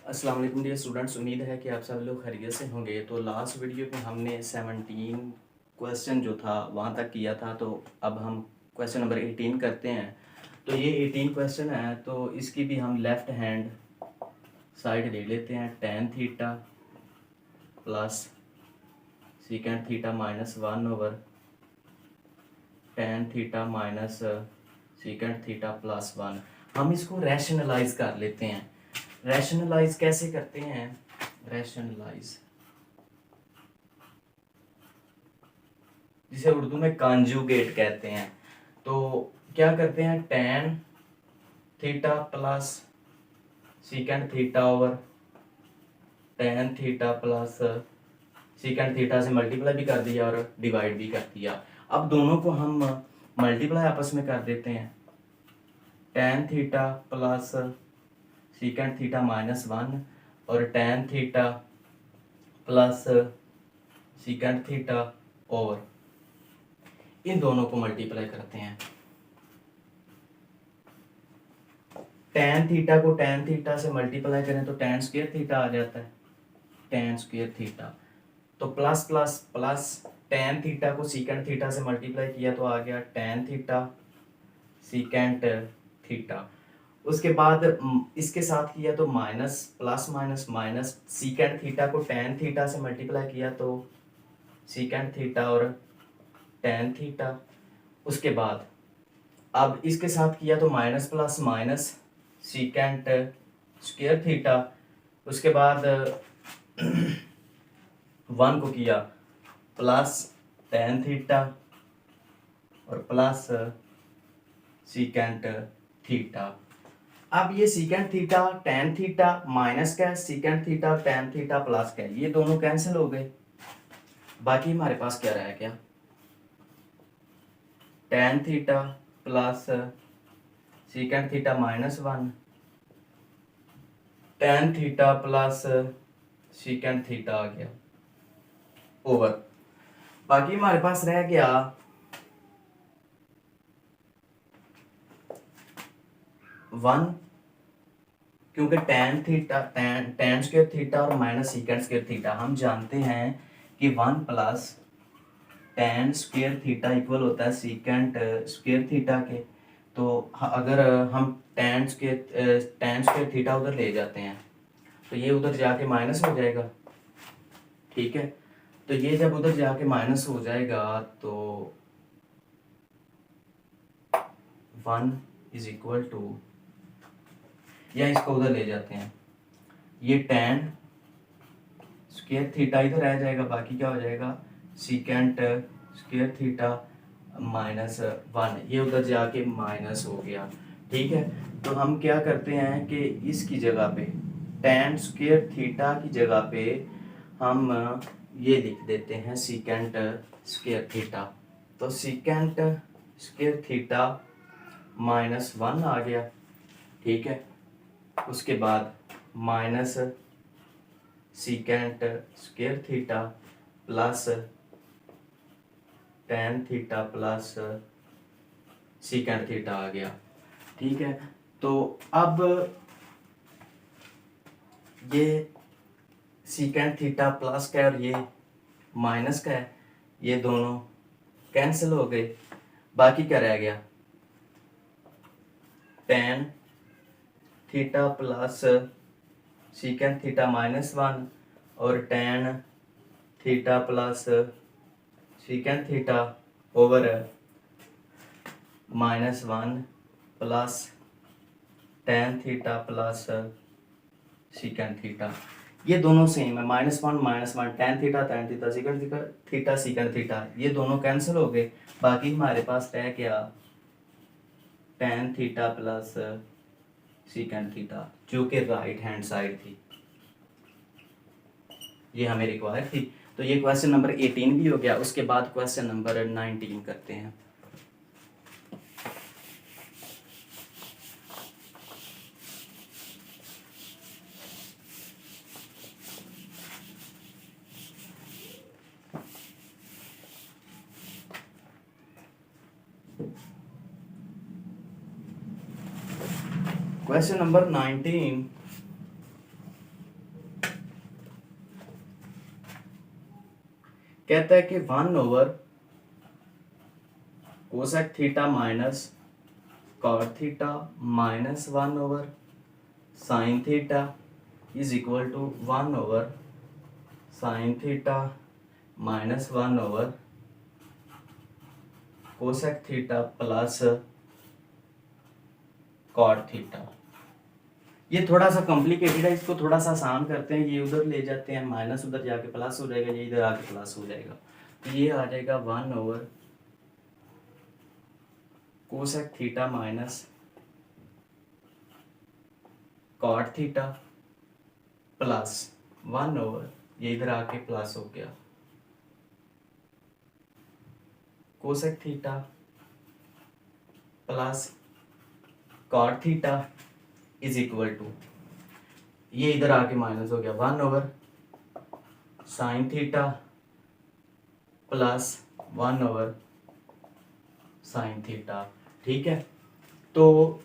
अस्सलाम वालेकुम dear students, उम्मीद है कि आप सब लोग खैरियत से होंगे। तो लास्ट वीडियो में हमने 17 क्वेश्चन जो था वहाँ तक किया था, तो अब हम क्वेश्चन नंबर 18 करते हैं। तो ये 18 क्वेश्चन है, तो इसकी भी हम लेफ़्ट हैंड साइड ले लेते हैं। tan theta plus secant theta minus 1 over tan theta minus secant theta plus 1। हम इसको रैशनलाइज कर लेते हैं। रैशनलाइज कैसे करते हैं? रैशनलाइज जिसे उर्दू में कॉन्जुगेट कहते हैं। तो क्या करते हैं? tan theta plus secant theta over tan theta plus secant theta से मल्टीप्लाई भी कर दिया और डिवाइड भी कर दिया। अब दोनों को हम मल्टीप्लाई आपस में कर देते हैं। tan theta plus secant theta minus 1 और tan theta plus secant theta over in दोनों को मल्टीप्लाई करते हैं। tan थीटा को tan थीटा से मल्टीप्लाई करें तो tan स्क्वायर थीटा आ जाता है, tan स्क्वायर थीटा। तो plus plus plus tan theta को सीकेंड थीटा से मल्टीप्लाई किया तो आ गया tan थीटा सीकेंड थीटा। उसके बाद इसके साथ किया तो minus plus minus minus secant theta को tan थीटा से मल्टीप्लाई किया तो सीकेंड थीटा और tan थीटा। उसके बाद अब इसके साथ किया तो minus plus minus secant square theta. उसके बाद 1 को किया प्लस tan थीटा और प्लस सीकेंट थीटा। अब ये secant theta tan theta minus का है, secant theta tan theta plus का है, ये दोनों कैंसिल हो गए। बाकी हमारे पास क्या रह गया? tan theta plus secant theta minus 1 tan theta plus secant theta आ गया ओवर। बाकी हमारे पास रह गया 1, क्योंकि tan theta tan square theta और माइनस सीकेंट स्क्वायर थीटा हम जानते हैं कि 1 plus tan square theta equal होता है सीकेंट स्क्वायर थीटा के। तो अगर हम tan स्क्वायर थीटा उधर ले जाते हैं तो ये उधर जाके माइनस हो जाएगा, ठीक है। तो ये जब उधर जाके माइनस हो जाएगा तो 1 इज इक्वल टू, या इसको उधर ले जाते हैं, ये tan स्क्वायर थीटा इधर आ जाएगा, बाकी क्या हो जाएगा सीकेंट स्क्वायर थीटा माइनस 1, ये उधर जाके माइनस हो गया, ठीक है। तो हम क्या करते हैं कि इसकी जगह पे tan स्क्वायर थीटा की जगह पे हम ये लिख देते हैं सीकेंट स्क्वायर थीटा। तो सीकेंट स्क्वायर थीटा माइनस 1 आ गया, ठीक है। उसके बाद minus secant square theta plus tan theta plus secant theta आ गया, ठीक है। तो अब ये सीकेंट थीटा प्लस का और ये माइनस का है, ये दोनों कैंसिल हो गए। बाकी क्या रह गया? tan theta plus secant theta minus 1 और tan theta plus secant theta over minus 1 plus tan theta plus secant theta. ये दोनों सेम है, -1 tan थीटा सीकेंट थीटा, ये दोनों कैंसिल हो गए। बाकी हमारे पास रह गया tan theta plus secant theta, जो कि राइट हैंड साइड थी, ये हमें रिक्वायर थी। तो ये क्वेश्चन नंबर 18 भी हो गया। उसके बाद क्वेश्चन नंबर 19 करते हैं। क्वेश्चन नंबर 19, कहता है कि 1 cosec theta minus cot theta minus 1 sine theta is equal to 1 sine theta minus 1 cosec theta plus cot theta. ये थोड़ा सा कॉम्प्लिकेटेड है, इसको थोड़ा सा आसान करते हैं। ये उधर ले जाते हैं, माइनस उधर जाके प्लस हो जाएगा, ये इधर आके प्लस हो जाएगा। तो ये आ जाएगा 1 cosec theta minus cot theta plus 1 ये इधर आके प्लस हो गया cosec theta plus cot theta is equal to, ये इधर आके माइनस हो गया 1 sine theta plus 1 sine theta. ठीक है, तो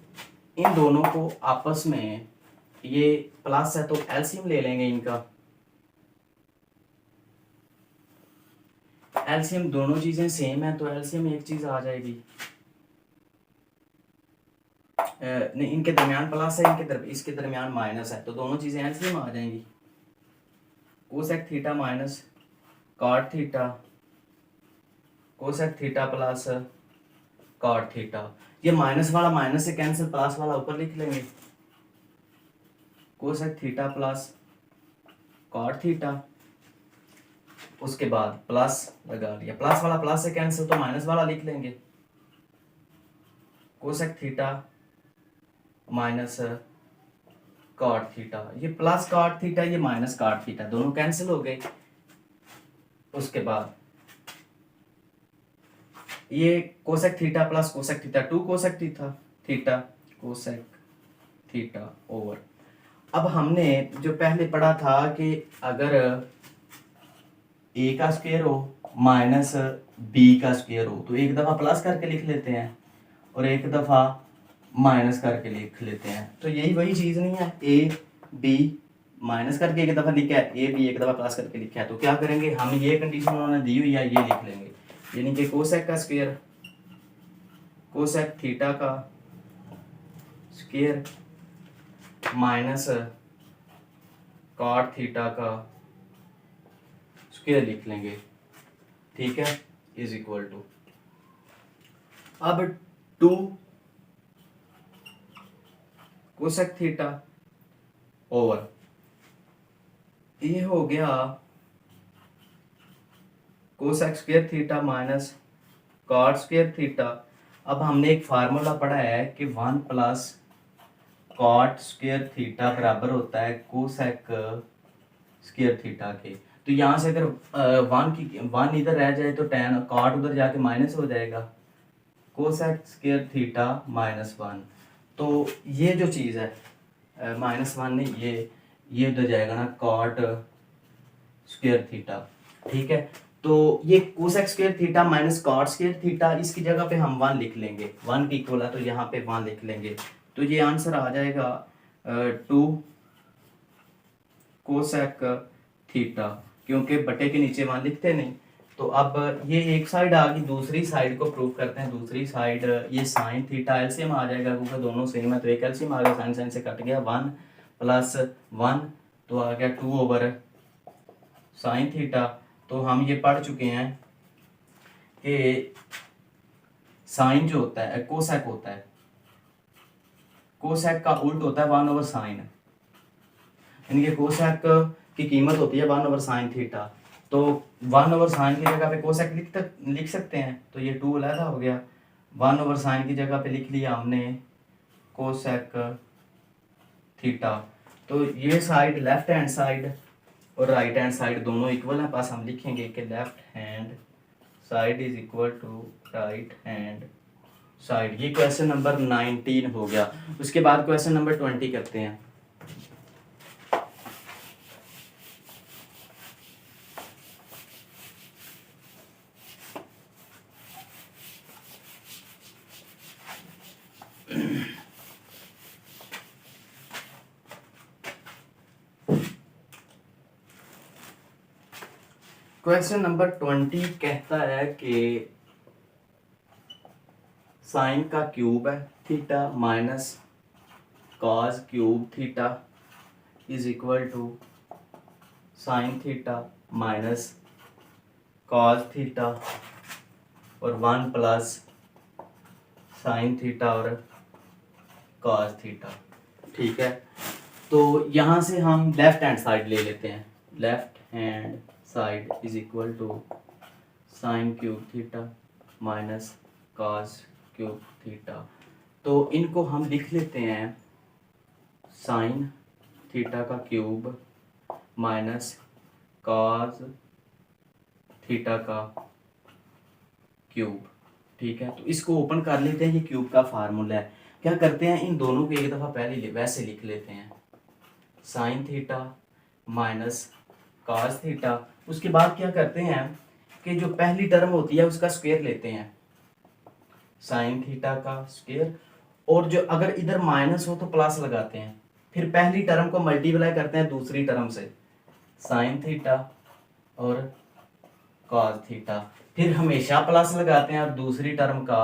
इन दोनों को आपस में, ये प्लस है तो एलसीएम ले लेंगे इनका। एलसीएम, दोनों चीजें सेम है तो एलसीएम एक चीज आ जाएगी। नहीं, इनके दरमियान प्लस है, इसके दरमियान माइनस है, तो दोनों चीजें एलसीएम आ जाएंगी। Cosec theta minus cot theta, cosec theta plus cot theta. ये माइनस वाला माइनस से कैंसिल, प्लस वाला ऊपर लिख लेंगे। Cosec theta plus cot theta, उसके बाद प्लस लगा लिया, प्लस वाला प्लस से कैंसिल तो माइनस वाला लिख लेंगे। Cosec theta minus cot theta, ये प्लस कॉट थीटा, ये माइनस कॉट थीटा, दोनों कैंसिल हो गए। उसके बाद ये cosec theta plus cosec theta, 2 cosec theta cosec theta over. अब हमने जो पहले पढ़ा था कि अगर ए का स्क्वायर हो माइनस बी का स्क्वायर हो तो एक दफा प्लस करके लिख लेते हैं और एक दफा माइनस करके लिख लेते हैं। तो यही वही चीज नहीं है, ए बी माइनस करके एक दफा लिखा है, ए बी एक दफा प्लस करके लिखा है। तो क्या करेंगे हम, ये कंडीशन उन्होंने दी हुई है, ये लिख लेंगे। यानी कि कोसेक का स्क्वायर, कोसेक थीटा का स्क्वायर माइनस कॉट थीटा का स्क्वायर लिख लेंगे। ठीक है, इज इक्वल टू, अब 2 कोसेक थीटा ओवर, ये हो गया cosec square theta minus cot square theta. अब हमने एक फार्मूला पढ़ा है कि 1 प्लस कॉट स्क्वायर थीटा बराबर होता है कोसेक स्क्वायर थीटा के। तो यहाँ से अगर 1 इधर रह जाए तो tan कॉट उधर जाके माइनस हो जाएगा, कोसेक स्क्वायर थीटा माइनस 1। तो ये जो चीज़ है माइनस 1 नहीं, ये उधर जाएगा ना कॉट स्क्वायर थीटा। ठीक है, तो ये cosec square theta minus cot square theta, इसकी जगह पे हम 1 लिख लेंगे, 1 की इक्वल है तो यहाँ पे 1 लिख लेंगे। तो ये आंसर आ जाएगा 2 कोसेक थीटा, क्योंकि बटे के नीचे 1 लिखते नहीं। तो अब ये एक साइड आ गई, दूसरी साइड को प्रूव करते हैं। दूसरी साइड ये साइन थीटा एलसीएम आ जाएगा, क्योंकि दोनों सेम है तो एक एलसीएम आ गया, साइन साइन से कट गया, 1 प्लस 1 तो आ गया 2 ओवर साइन थीटा। तो हम ये पढ़ चुके हैं कि साइन जो होता है कोसेक होता है, कोसेक का उल्ट होता है 1 ओवर साइन, यानी कि कोसेक की कीमत होती है 1 ओवर साइन थीटा। तो 1 ओवर साइन की जगह पे कोसेक लिख सकते हैं, तो ये 2 अलहदा हो गया। 1 ओवर साइन की जगह पे लिख लिया हमने कोसेक थीटा। तो ये साइड लेफ्ट हैंड साइड और राइट हैंड साइड दोनों इक्वल है, पास हम लिखेंगे कि left hand side is equal to right hand side. ये क्वेश्चन नंबर 19 हो गया। उसके बाद क्वेश्चन नंबर 20 करते हैं। क्वेश्चन नंबर 20 कहता है कि साइन का क्यूब है theta minus cos cube theta is equal to sine theta minus cos theta और 1 प्लस साइन थीटा और कॉस थीटा। ठीक है, तो यहाँ से हम लेफ्ट हैंड साइड ले लेते हैं। Left hand side is equal to sine cube theta minus cos cube theta. तो इनको हम लिख लेते हैं साइन थीटा का क्यूब माइनस कॉस थीटा का क्यूब। ठीक है, तो इसको ओपन कर लेते हैं, ये क्यूब का फार्मूला है। क्या करते हैं, इन दोनों को एक दफ़ा पहले वैसे लिख लेते हैं, sine theta minus cos theta. उसके बाद क्या करते हैं कि जो पहली टर्म होती है उसका स्क्वायर लेते हैं, साइन थीटा का स्क्वायर, और जो अगर इधर माइनस हो तो प्लस लगाते हैं, फिर पहली टर्म को मल्टीप्लाई करते हैं दूसरी टर्म से, साइन थीटा और कॉस थीटा, फिर हमेशा प्लस लगाते हैं और दूसरी टर्म का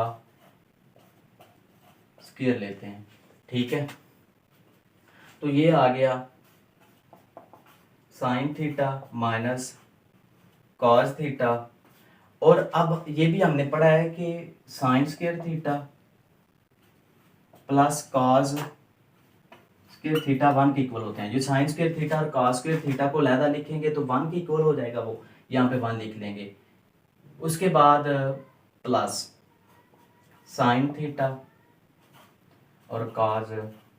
स्क्वायर लेते हैं। ठीक है, तो ये आ गया sign theta minus cos theta. और अब ये भी हमने पढ़ा है कि sine square theta plus cos square theta 1 के इक्वल होते हैं। जो साइन स्क्वायर थीटा और कॉस स्क्वायर थीटा को अलहदा लिखेंगे तो 1 के इक्वल हो जाएगा, वो यहाँ पे 1 लिख लेंगे। उसके बाद प्लस साइन थीटा और कॉस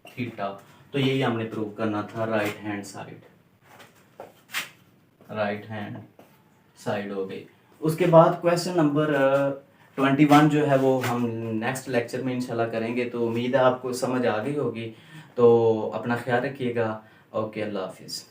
थीटा। तो यही हमने प्रूव करना था, राइट हैंड साइड हो गई। उसके बाद क्वेश्चन नंबर 21 जो है वो हम नेक्स्ट लेक्चर में इंशाल्लाह करेंगे। तो उम्मीद है आपको समझ आ गई होगी। तो अपना ख्याल रखिएगा। ओके, अल्लाह हाफिज़।